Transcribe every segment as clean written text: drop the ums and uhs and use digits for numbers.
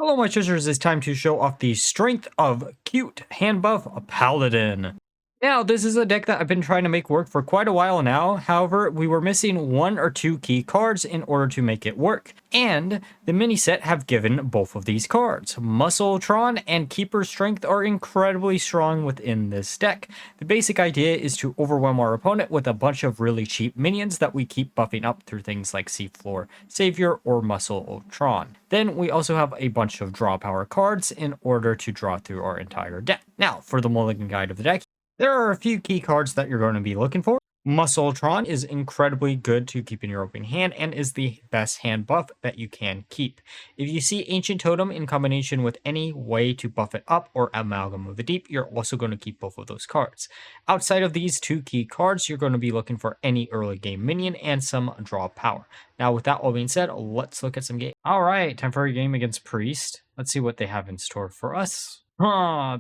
Hello, my treasures. It's time to show off the strength of Cute Handbuff Paladin. Now, this is a deck that I've been trying to make work for quite a while now. However, we were missing one or two key cards in order to make it work. And the mini set have given both of these cards. Muscletron and Keeper Strength are incredibly strong within this deck. The basic idea is to overwhelm our opponent with a bunch of really cheap minions that we keep buffing up through things like Seafloor Savior or Muscletron. Then we also have a bunch of draw power cards in order to draw through our entire deck. Now, for the Mulligan guide of the deck, there are a few key cards that you're going to be looking for. Muscletron is incredibly good to keep in your opening hand and is the best hand buff that you can keep. If you see Ancient Totem in combination with any way to buff it up or Amalgam of the Deep, you're also going to keep both of those cards. Outside of these two key cards, you're going to be looking for any early game minion and some draw power. Now, with that all being said, let's look at some game. All right, time for a game against Priest. Let's see what they have in store for us.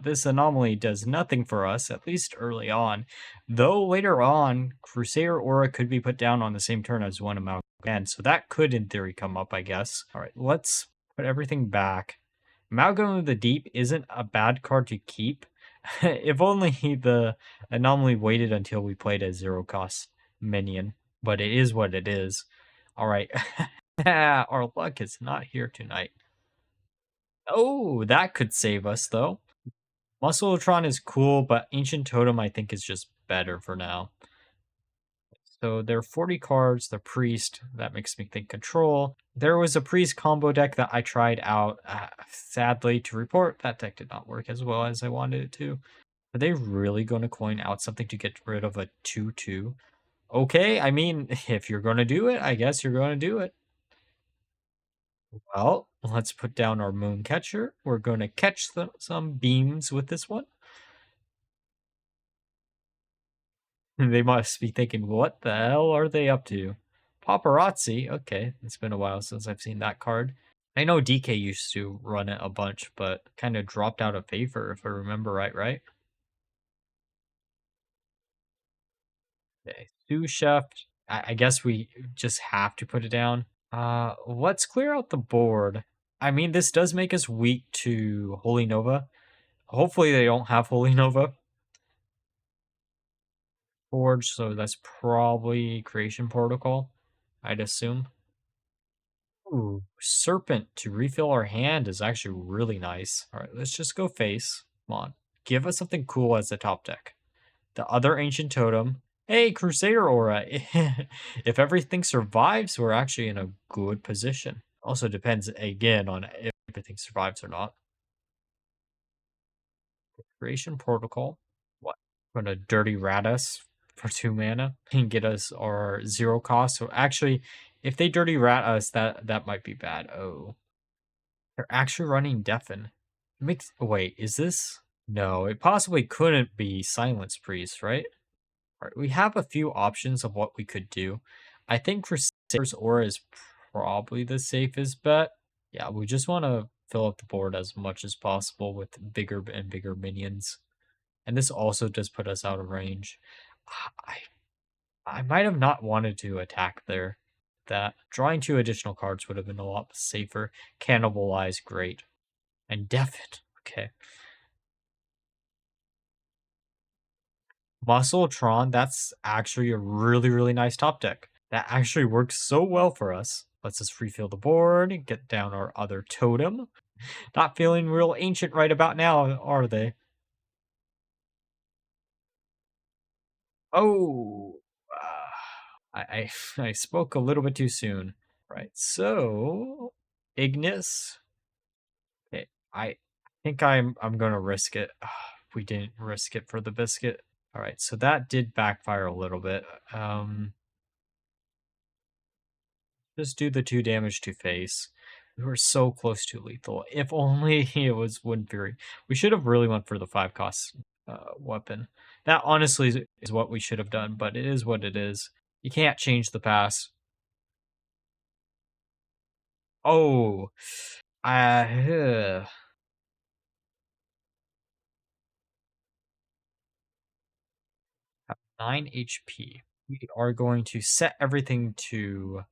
This anomaly does nothing for us, at least early on. Though later on, Crusader Aura could be put down on the same turn as one Amalgam again, so that could in theory come up, I guess. All right, let's put everything back. Amalgam of the Deep isn't a bad card to keep. If only the anomaly waited until we played a zero-cost minion, but it is what it is. All right, our luck is not here tonight. Oh, that could save us, though. Muscletron is cool, but Ancient Totem, I think, is just better for now. So there are 40 cards, the Priest, that makes me think Control. There was a Priest combo deck that I tried out. Sadly to report, that deck did not work as well as I wanted it to. Are they really going to coin out something to get rid of a 2/2? Okay, I mean, if you're going to do it, I guess you're going to do it. Well, let's put down our Mooncatcher. We're going to catch some beams with this one. They must be thinking, what the hell are they up to? Paparazzi? Okay, it's been a while since I've seen that card. I know DK used to run it a bunch, but kind of dropped out of favor, if I remember right? Okay, sous chef. I guess we just have to put it down. Let's clear out the board. I mean, this does make us weak to Holy Nova. Hopefully they don't have Holy Nova. Forge, so that's probably Creation Protocol, I'd assume. Ooh, Serpent to refill our hand is actually really nice. All right, let's just go face. Come on, give us something cool as the top deck. The other Ancient Totem. Hey, Crusader Aura. If everything survives, we're actually in a good position. Also depends, again, on if everything survives or not. Creation Protocol. What? Gonna Dirty Rat us for 2 mana and get us our 0 cost. So actually, if they Dirty Rat us, that might be bad. Oh. They're actually running Deafen. It makes... Wait, is this... No, it possibly couldn't be Silence Priest, right? Alright, we have a few options of what we could do. I think Crusader's Aura is probably the safest bet. Yeah, we just want to fill up the board as much as possible with bigger and bigger minions. And this also does put us out of range. I might have not wanted to attack there. That drawing 2 additional cards would have been a lot safer. Cannibalize, great. And Deafen, okay. Muscletron, that's actually a really nice top deck. That actually works so well for us. Let's just refill the board and get down our other totem. Not feeling real ancient right about now, are they? Oh, I spoke a little bit too soon. Right, so Ignis. Okay, I think I'm gonna risk it. We didn't risk it for the biscuit. All right, so that did backfire a little bit. Just do the 2 damage to face. We were so close to lethal. If only it was Wind Fury. We should have really went for the 5 cost weapon. That honestly is what we should have done, but it is what it is. You can't change the past. Oh, 9 HP. We are going to set everything to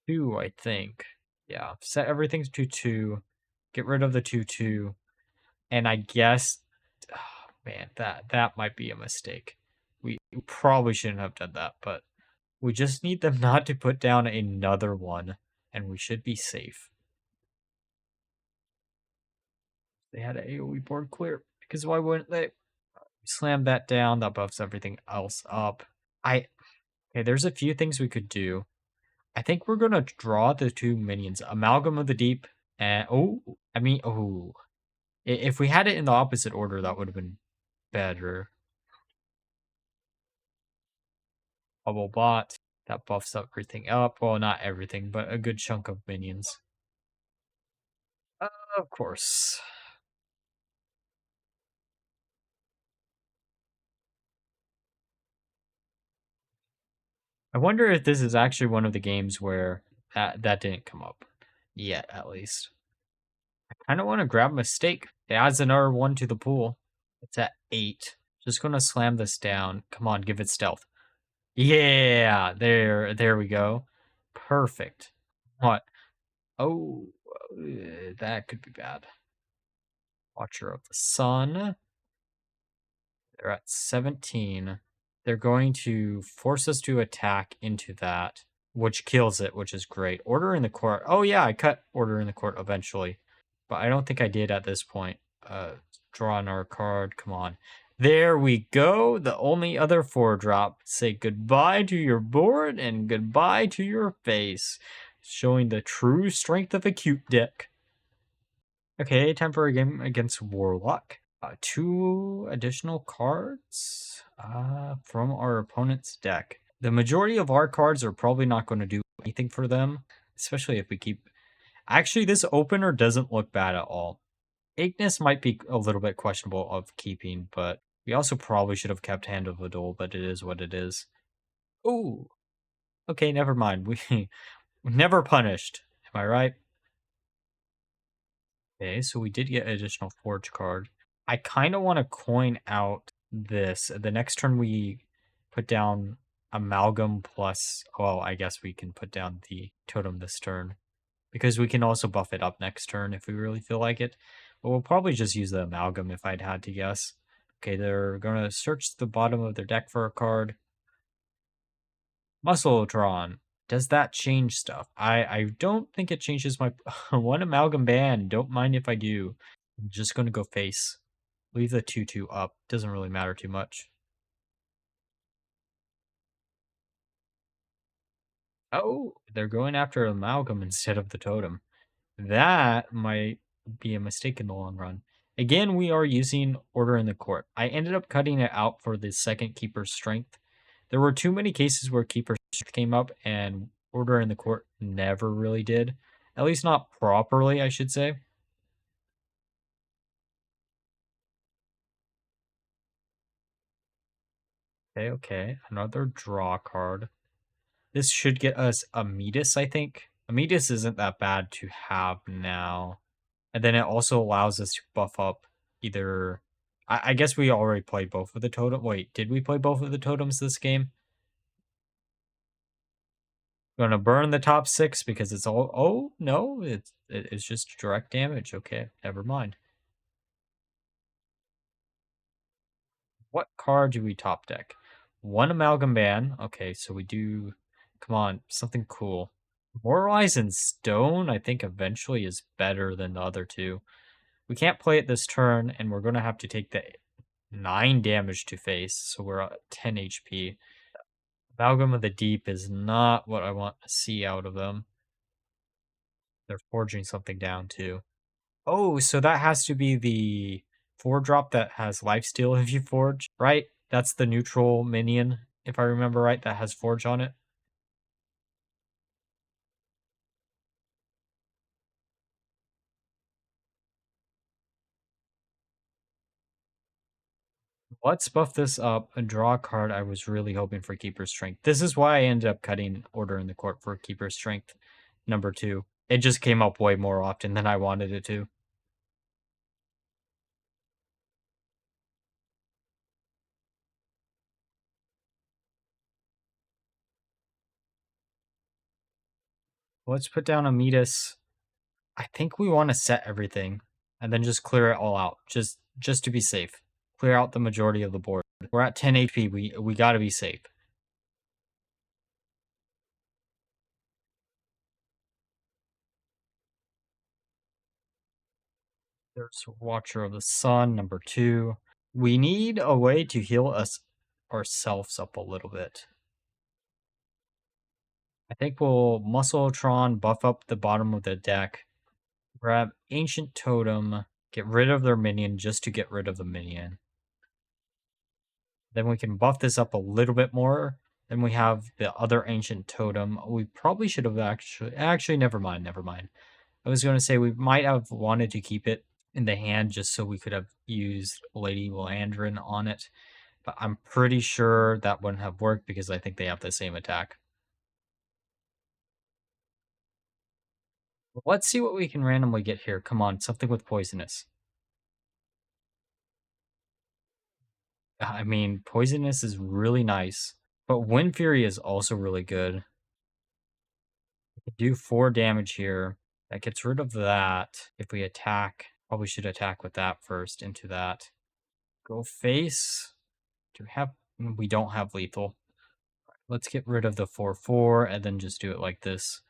2, I think. Yeah, set everything to 2. Get rid of the 2/2. And I guess, oh, man, that might be a mistake. We probably shouldn't have done that, but we just need them not to put down another one, and we should be safe. They had an AoE board clear, because why wouldn't they? Slam that down, that buffs everything else up. Okay, there's a few things we could do. I think we're gonna draw the two minions, Amalgam of the Deep, and if we had it in the opposite order, that would have been better. Bubble Bot, that buffs everything up. Well, not everything, but a good chunk of minions. Of course. I wonder if this is actually one of the games where that didn't come up yet, at least. I kind of want to grab Mistake. It adds another one to the pool. It's at 8. Just gonna slam this down. Come on, give it stealth. Yeah, there we go. Perfect. What? Oh, that could be bad. Watcher of the Sun. They're at 17. They're going to force us to attack into that, which kills it, which is great. Order in the Court. Oh, yeah, I cut Order in the Court eventually. But I don't think I did at this point. Draw another card. Come on. There we go. The only other 4-drop. Say goodbye to your board and goodbye to your face. Showing the true strength of a cute deck. Okay, time for a game against Warlock. 2 additional cards from our opponent's deck. The majority of our cards are probably not going to do anything for them, especially if we keep... Actually, this opener doesn't look bad at all. Ignis might be a little bit questionable of keeping, but we also probably should have kept Hand of Adol, but it is what it is. Ooh. Okay, never mind. We never punished. Am I right? Okay, so we did get an additional Forge card. I kind of want to coin out this. The next turn we put down Amalgam plus... Well, I guess we can put down the Totem this turn. Because we can also buff it up next turn if we really feel like it. But we'll probably just use the Amalgam if I'd had to guess. Okay, they're going to search the bottom of their deck for a card. Muscletron. Does that change stuff? I don't think it changes my... one Amalgam band. Don't mind if I do. I'm just going to go face. Leave the 2/2 up. Doesn't really matter too much. Oh, they're going after Amalgam instead of the Totem. That might be a mistake in the long run. Again, we are using Order in the Court. I ended up cutting it out for the second Keeper's Strength. There were too many cases where Keeper's Strength came up and Order in the Court never really did. At least not properly, I should say. Okay. Another draw card. This should get us a Metis, I think. A Metis isn't that bad to have now. And then it also allows us to buff up either... I guess we already played both of the totem. Wait, did we play both of the totems this game? Gonna burn the top 6 because it's all... Oh, no, it's just direct damage. Okay, never mind. What card do we top deck? 1 Amalgam Ban. Okay, so we do... Come on, something cool. Moralize in Stone, I think eventually is better than the other two. We can't play it this turn, and we're going to have to take the 9 damage to face, so we're at 10 HP. Amalgam of the Deep is not what I want to see out of them. They're forging something down, too. Oh, so that has to be the 4-drop that has lifesteal if you forge, right? That's the neutral minion, if I remember right, that has forge on it. Let's buff this up and draw a card. I was really hoping for Keeper's Strength. This is why I ended up cutting Order in the Court for Keeper's Strength number 2. It just came up way more often than I wanted it to. Let's put down a Metis. I think we want to set everything and then just clear it all out, just to be safe. Clear out the majority of the board. We're at 10 HP. We got to be safe. There's Watcher of the Sun, number 2. We need a way to heal us ourselves up a little bit. I think we'll Muscletron buff up the bottom of the deck. Grab Ancient Totem, get rid of their minion just to get rid of the minion. Then we can buff this up a little bit more. Then we have the other Ancient Totem. We probably should have actually, never mind. I was going to say we might have wanted to keep it in the hand just so we could have used Lady Landrin on it. But I'm pretty sure that wouldn't have worked because I think they have the same attack. Let's see what we can randomly get here. Come on, something with poisonous. I mean, poisonous is really nice, but Wind Fury is also really good. We can do 4 damage here. That gets rid of that. If we attack, probably should attack with that first into that. Go face. We don't have lethal. Let's get rid of the 4/4 and then just do it like this.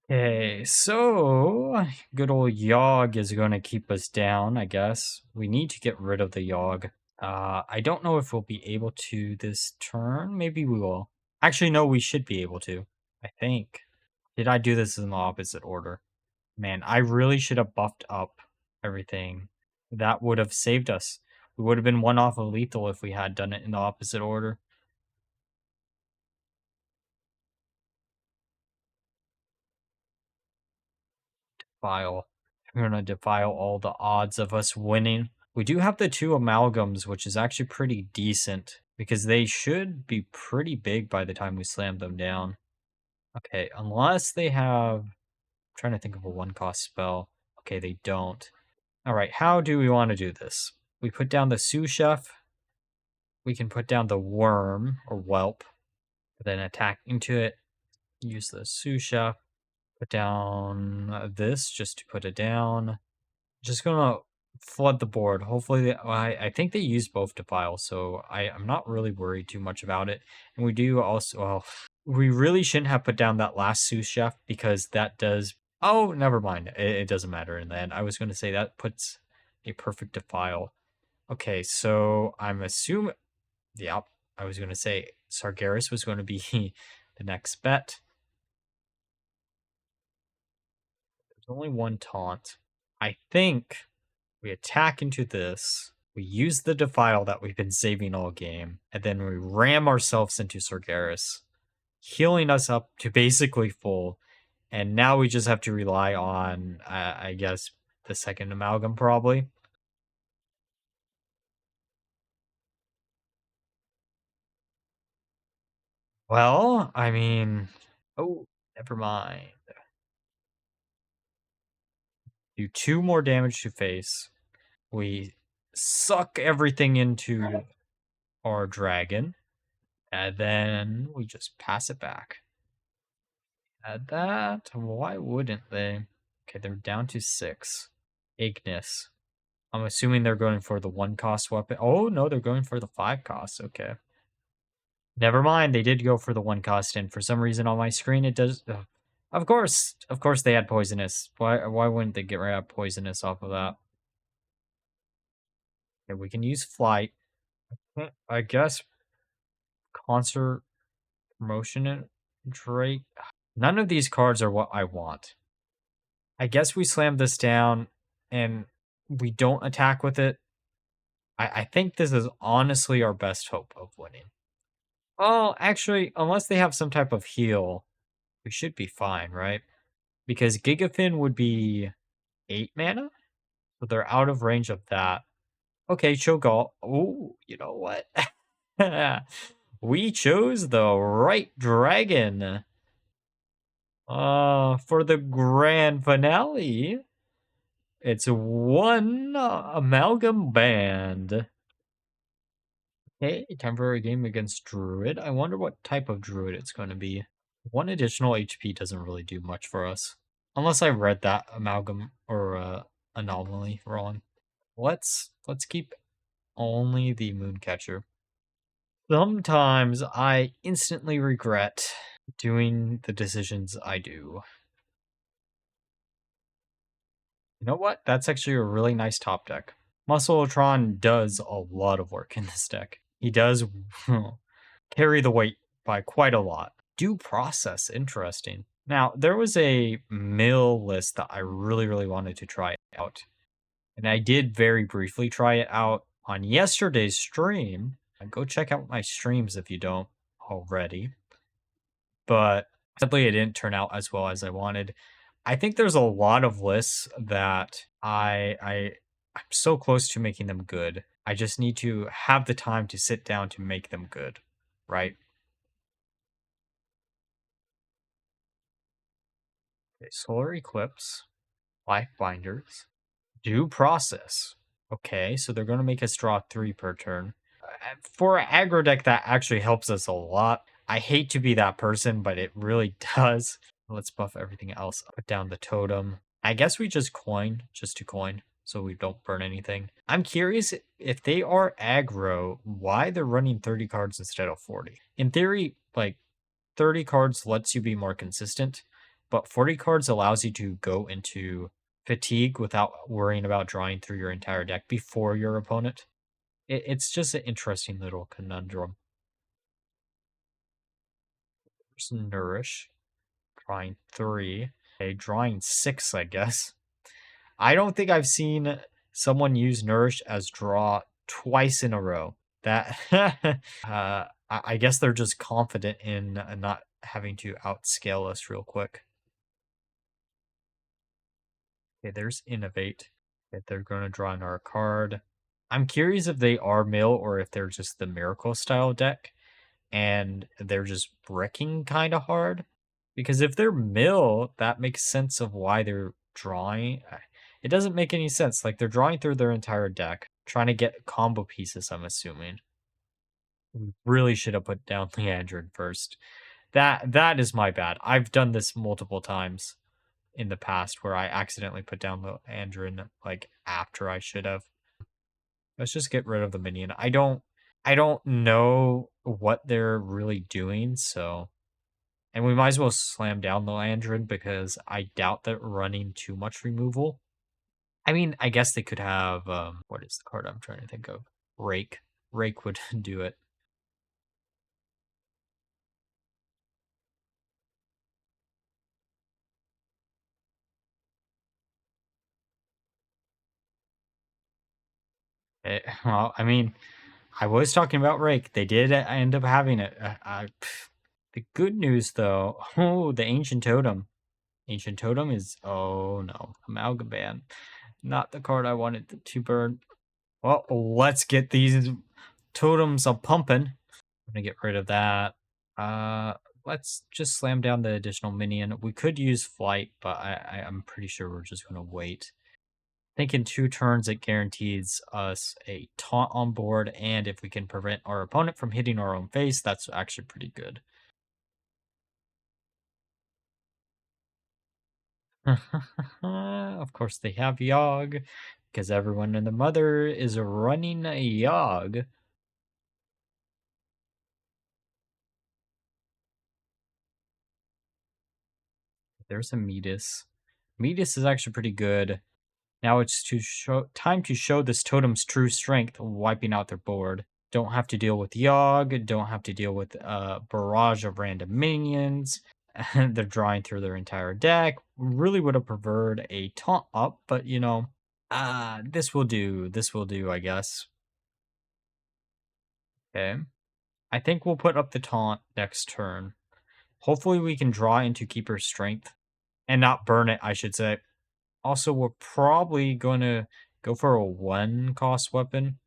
Okay, so good old Yogg is going to keep us down, I guess. We need to get rid of the Yogg. I don't know if we'll be able to this turn. Maybe we will. Actually, no, we should be able to. I think. Did I do this in the opposite order? Man, I really should have buffed up everything. That would have saved us. We would have been 1 off of lethal if we had done it in the opposite order. Defile. We're going to defile all the odds of us winning. We do have the 2 amalgams, which is actually pretty decent because they should be pretty big by the time we slam them down. Okay, unless they have... I'm trying to think of a 1-cost spell. Okay, they don't. All right, how do we want to do this? We put down the sous chef. We can put down the worm or whelp, then attack into it. Use the sous chef. Put down this just to put it down. Just gonna flood the board. Hopefully, I think they use both defile, so I'm not really worried too much about it. And we do also, well, we really shouldn't have put down that last sous chef because that does. Oh, never mind. It doesn't matter in the end. I was going to say that puts a perfect defile. Okay, so I'm assuming. Yep, I was going to say Sargeras was going to be the next bet. There's only 1 taunt. I think we attack into this. We use the defile that we've been saving all game, and then we ram ourselves into Sargeras, healing us up to basically full. And now we just have to rely on, I guess, the second amalgam probably. Well, I mean, oh, never mind. Do 2 more damage to face. We suck everything into our dragon, and then we just pass it back. Add that. Why wouldn't they? Okay, they're down to 6. Ignis. I'm assuming they're going for the 1-cost weapon. Oh, no, they're going for the 5-cost. Okay. Never mind, they did go for the 1-cost, and for some reason on my screen it does... Of course they had poisonous. Why wouldn't they get rid of poisonous off of that? Okay, we can use flight. I guess concert promotion and Drake. None of these cards are what I want. I guess we slam this down and we don't attack with it. I think this is honestly our best hope of winning. Oh, actually, unless they have some type of heal, we should be fine, right? Because Gigafin would be 8 mana, so they're out of range of that. Okay, Cho'Gall. Oh, you know what? We chose the right dragon. For the grand finale, it's 1 amalgam band. Okay, time for a game against Druid. I wonder what type of Druid it's going to be. 1 additional HP doesn't really do much for us. Unless I read that amalgam or anomaly wrong. Let's keep only the Mooncatcher. Sometimes I instantly regret doing the decisions I do. You know what? That's actually a really nice top deck. Muscletron does a lot of work in this deck. He does carry the weight by quite a lot. Due process, interesting. Now, there was a mill list that I really wanted to try out. And I did very briefly try it out on yesterday's stream. Go check out my streams if you don't already. But sadly, it didn't turn out as well as I wanted. I think there's a lot of lists that I'm so close to making them good. I just need to have the time to sit down to make them good, right? Okay, Solar Eclipse, Life Binders, Due Process. Okay, so they're going to make us draw 3 per turn. For an aggro deck, that actually helps us a lot. I hate to be that person, but it really does. Let's buff everything else. Put down the totem. I guess we just coin, just to coin, so we don't burn anything. I'm curious if they are aggro, why they're running 30 cards instead of 40. In theory, like 30 cards lets you be more consistent, but 40 cards allows you to go into fatigue without worrying about drawing through your entire deck before your opponent. It's just an interesting little conundrum. There's Nourish. Drawing 3. Okay, drawing 6, I guess. I don't think I've seen someone use Nourish as draw twice in a row. That I guess they're just confident in not having to outscale us real quick. Okay, there's Innovate. Okay, they're going to draw another card. I'm curious if they are mill or if they're just the Miracle style deck and they're just bricking kind of hard. Because if they're mill, that makes sense of why they're drawing. It doesn't make any sense. Like, they're drawing through their entire deck, trying to get combo pieces, I'm assuming. We really should have put down Leandrin first. That is my bad. I've done this multiple times in the past where I accidentally put down Leandrin, like, after I should have. Let's just get rid of the minion. I don't know what they're really doing, so... And we might as well slam down the Landrin because I doubt that running too much removal. I mean, I guess they could have, what is the card I'm trying to think of? Rake. Rake would do it. Well, I mean, I was talking about Rake. They did end up having it. The good news, though, oh, the Ancient Totem. Ancient Totem is, oh no, Amalgam. Not the card I wanted to burn. Well, let's get these totems a pumping. I'm gonna get rid of that. Let's just slam down the additional minion. We could use flight, but I'm pretty sure we're just gonna wait. I think in 2 turns it guarantees us a taunt on board, and if we can prevent our opponent from hitting our own face, that's actually pretty good. Of course they have Yogg, because everyone and their mother is running a Yogg. There's a Metis. Metis is actually pretty good. Now it's time to show this totem's true strength, wiping out their board. Don't have to deal with Yogg, don't have to deal with a barrage of random minions. They're drawing through their entire deck. Really would have preferred a taunt up, but you know, this will do. This will do, I guess. Okay. I think we'll put up the taunt next turn. Hopefully we can draw into Keeper's Strength. And not burn it, I should say. Also, we're probably going to go for a 1-cost weapon.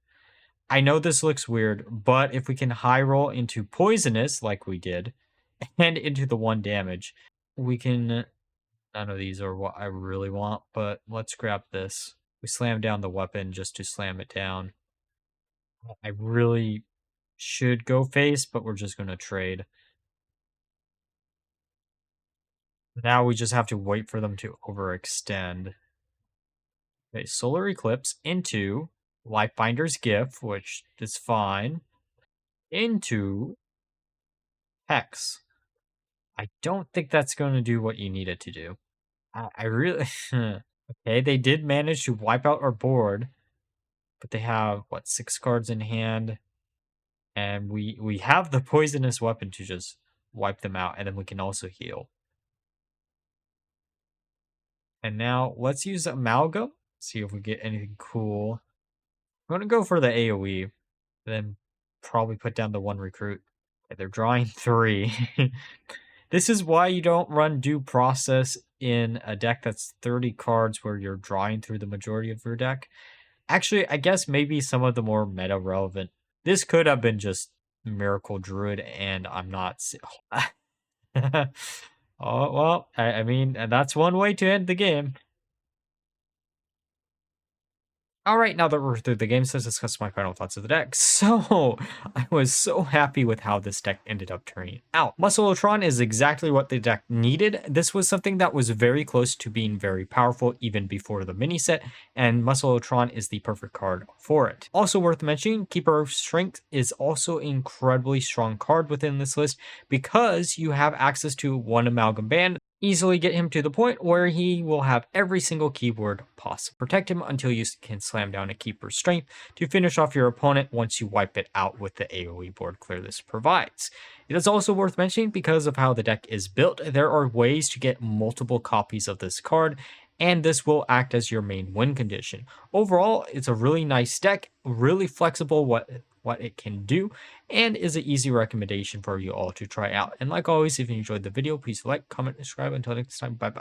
I know this looks weird, but if we can high roll into Poisonous, like we did, and into the 1 damage, we can... None of these are what I really want, but let's grab this. We slam down the weapon just to slam it down. I really should go face, but we're just going to trade. Now we just have to wait for them to overextend. Okay, Solar Eclipse into Lifebinder's Gift, which is fine, into Hex. I don't think that's going to do what you need it to do. I really... Okay, they did manage to wipe out our board, but they have, what, 6 cards in hand? And we have the Poisonous Weapon to just wipe them out, and then we can also heal. And now, let's use Amalgam, see if we get anything cool. I'm going to go for the AoE, then probably put down the 1 recruit. Okay, they're drawing 3. This is why you don't run due process in a deck that's 30 cards where you're drawing through the majority of your deck. Actually, I guess maybe some of the more meta relevant. This could have been just Miracle Druid, and I'm not. Oh, well, I mean, that's one way to end the game. All right, now that we're through the game, so let's discuss my final thoughts of the deck. So, I was so happy with how this deck ended up turning out. Muscleotron is exactly what the deck needed. This was something that was very close to being very powerful even before the mini set, and Muscleotron is the perfect card for it. Also worth mentioning, Keeper of Strength is also an incredibly strong card within this list because you have access to 1 Amalgam Band, easily get him to the point where he will have every single keyword possible. Protect him until you can slam down a Keeper's Strength to finish off your opponent once you wipe it out with the AoE board clear this provides. It is also worth mentioning because of how the deck is built, there are ways to get multiple copies of this card, and this will act as your main win condition. Overall, it's a really nice deck, really flexible what it can do, and is an easy recommendation for you all to try out. And like always, if you enjoyed the video, please like, comment, and subscribe. Until next time, bye bye.